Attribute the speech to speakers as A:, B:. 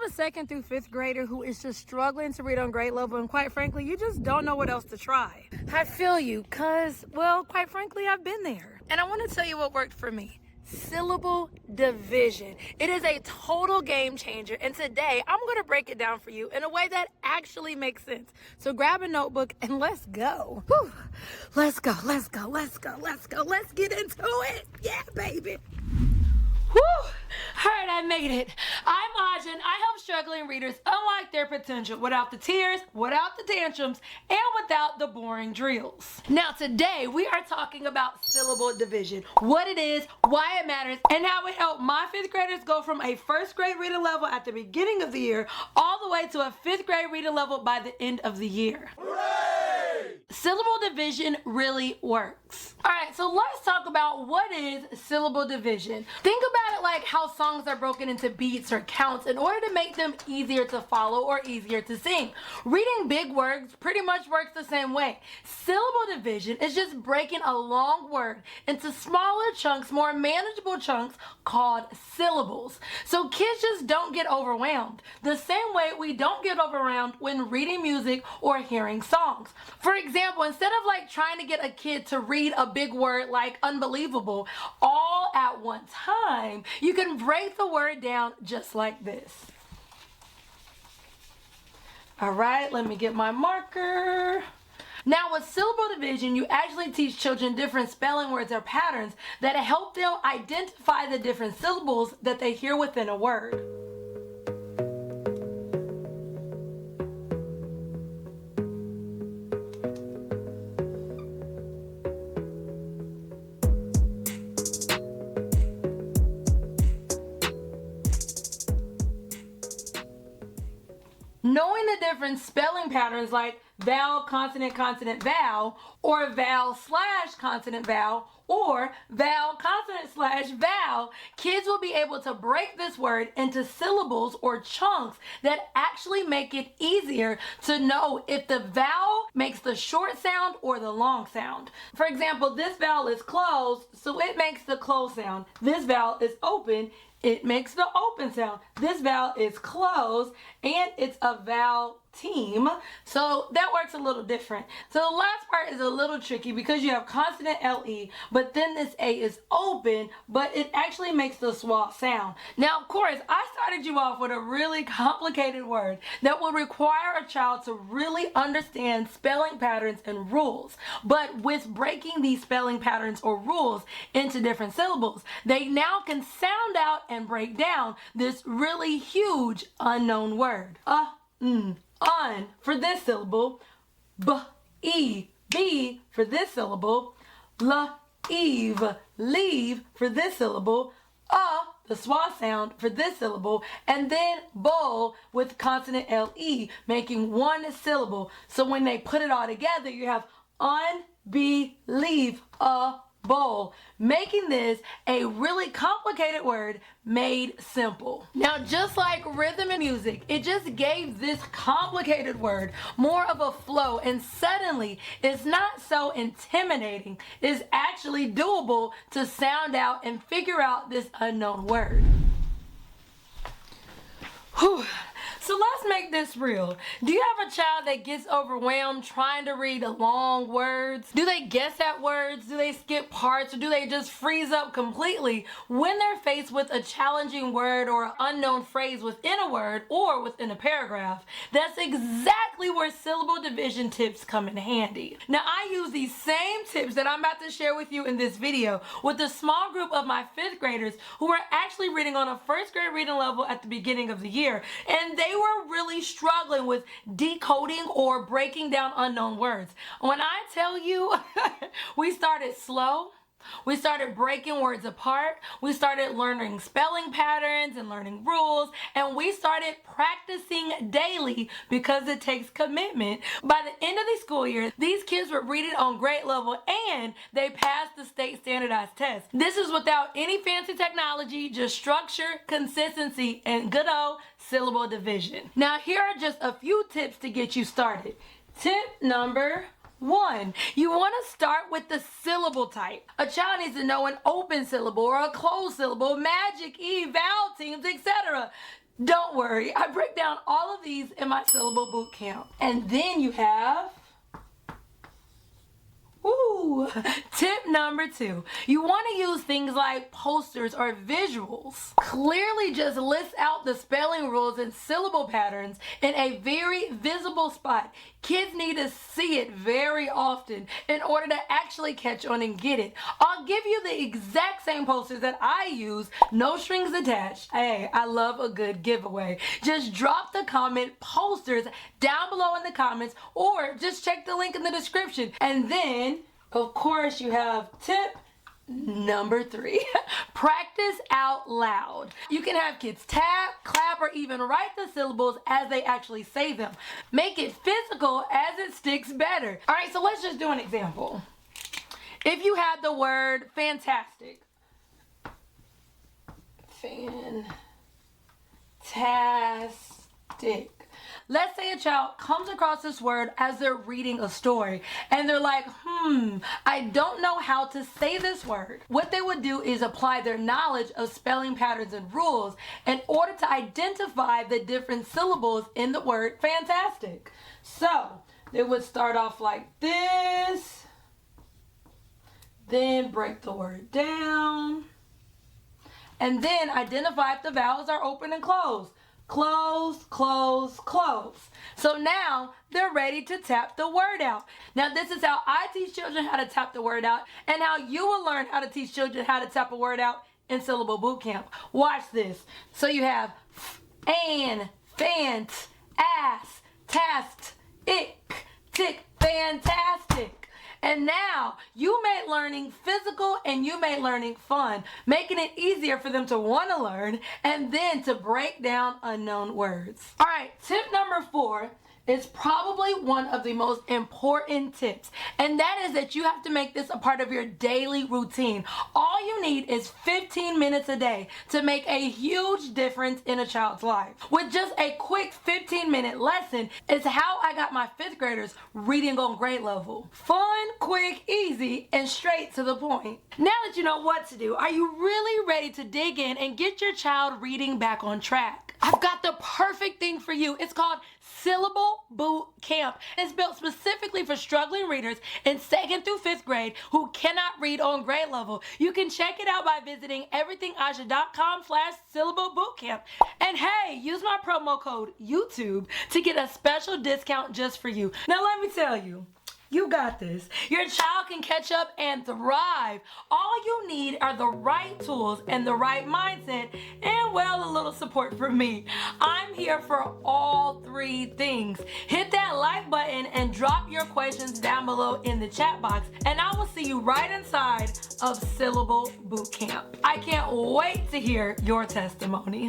A: a 2nd through 5th grader who is just struggling to read on grade level, and quite frankly, you just don't know what else to try? I feel you, cause, well, quite frankly, I've been there. And I want to tell you what worked for me. Syllable division. It is a total game changer, and today I'm going to break it down for you in a way that actually makes sense. So grab a notebook and let's go. Whew. Let's go, let's go, let's go, let's go. Let's get into it. Yeah, baby. Whew! Alright, I made it. I'm Ajin. I help struggling readers unlock their potential without the tears, without the tantrums, and without the boring drills. Now today we are talking about syllable division, what it is, why it matters, and how it helped my 5th graders go from a 1st grade reading level at the beginning of the year all the way to a 5th grade reading level by the end of the year. Hooray! Syllable division really works. Alright, so let's talk about what is syllable division. Think about it like how songs are broken into beats or counts in order to make them easier to follow or easier to sing. Reading big words pretty much works the same way. Syllable division is just breaking a long word into smaller chunks, more manageable chunks called syllables. So kids just don't get overwhelmed. The same way we don't get overwhelmed when reading music or hearing songs. For example, instead of like trying to get a kid to read a big word like unbelievable all at one time, you can break the word down just like this. All right, let me get my marker. Now with syllable division, you actually teach children different spelling words or patterns that help them identify the different syllables that they hear within a word. Knowing the different spelling patterns like vowel, consonant, consonant, vowel, or vowel slash consonant, vowel, or vowel, consonant slash vowel, kids will be able to break this word into syllables or chunks that actually make it easier to know if the vowel makes the short sound or the long sound. For example, this vowel is closed, so it makes the closed sound. This vowel is open, it makes the open sound. This vowel is closed, and it's a vowel team, so that works a little different. So the last part is a little tricky because you have consonant LE, but then this A is open, but it actually makes the schwa sound. Now, of course, I started you off with a really complicated word that will require a child to really understand spelling patterns and rules. But with breaking these spelling patterns or rules into different syllables, they now can sound out and break down this really huge unknown word. Un for this syllable, b for this syllable, leave for this syllable, the schwa sound for this syllable, and then bowl with consonant LE making one syllable. So when they put it all together, you have unbelieve bowl, making this a really complicated word made simple. Now, just like rhythm and music, it just gave this complicated word more of a flow, and suddenly it's not so intimidating. It's actually doable to sound out and figure out this unknown word. Whew. So let's make this real. Do you have a child that gets overwhelmed trying to read long words? Do they guess at words? Do they skip parts? Or do they just freeze up completely when they're faced with a challenging word or an unknown phrase within a word or within a paragraph? That's exactly where syllable division tips come in handy. Now, I use these same tips that I'm about to share with you in this video with a small group of my 5th graders who are actually reading on a 1st grade reading level at the beginning of the year. And they were really struggling with decoding or breaking down unknown words. When I tell you, we started slow. We started breaking words apart. We started learning spelling patterns and learning rules, and we started practicing daily because it takes commitment. By the end of the school year, these kids were reading on grade level and they passed the state standardized test. This is without any fancy technology, just structure, consistency, and good old syllable division. Now, here are just a few tips to get you started. Tip number One, you want to start with the syllable type. A child needs to know an open syllable or a closed syllable, magic, E, vowel teams, etc. Don't worry, I break down all of these in my syllable boot camp. And then you have tip number 2. You want to use things like posters or visuals. Clearly just list out the spelling rules and syllable patterns in a very visible spot. Kids need to see it very often in order to actually catch on and get it. I'll give you the exact same posters that I use, no strings attached. Hey, I love a good giveaway. Just drop the comment posters down below in the comments, or just check the link in the description. And then, of course, you have tip number 3. Practice out loud. You can have kids tap, clap, or even write the syllables as they actually say them. Make it physical as it sticks better. All right, so let's just do an example. If you had the word fantastic. Fantastic. Let's say a child comes across this word as they're reading a story and they're like, I don't know how to say this word. What they would do is apply their knowledge of spelling patterns and rules in order to identify the different syllables in the word fantastic. So they would start off like this, then break the word down, and then identify if the vowels are open and closed. Close, close, close. So now they're ready to tap the word out. Now this is how I teach children how to tap the word out, and how you will learn how to teach children how to tap a word out in Syllable Bootcamp. Watch this. So you have an, fant, ass, tast, ick, tick, fantastic. And now you made learning physical and you made learning fun, making it easier for them to want to learn and then to break down unknown words. All right, tip number 4 is probably one of the most important tips, and that is that you have to make this a part of your daily routine. All you need is 15 minutes a day to make a huge difference in a child's life. With just a quick 15-minute lesson is how I got my 5th graders reading on grade level. Fun, quick, easy, and straight to the point. Now that you know what to do, are you really ready to dig in and get your child reading back on track? I've got the perfect thing for you. It's called Syllable Bootcamp. It's built specifically for struggling readers in 2nd through 5th grade who cannot read on grade level. You can check it out by visiting everythingaja.com/Syllable Bootcamp. And hey, use my promo code YouTube to get a special discount just for you. Now let me tell you, you got this. Your child can catch up and thrive. All you need are the right tools and the right mindset and, well, a little support from me. I'm here for all 3 things. Hit that like button and drop your questions down below in the chat box, and I will see you right inside of Syllable Bootcamp. I can't wait to hear your testimony.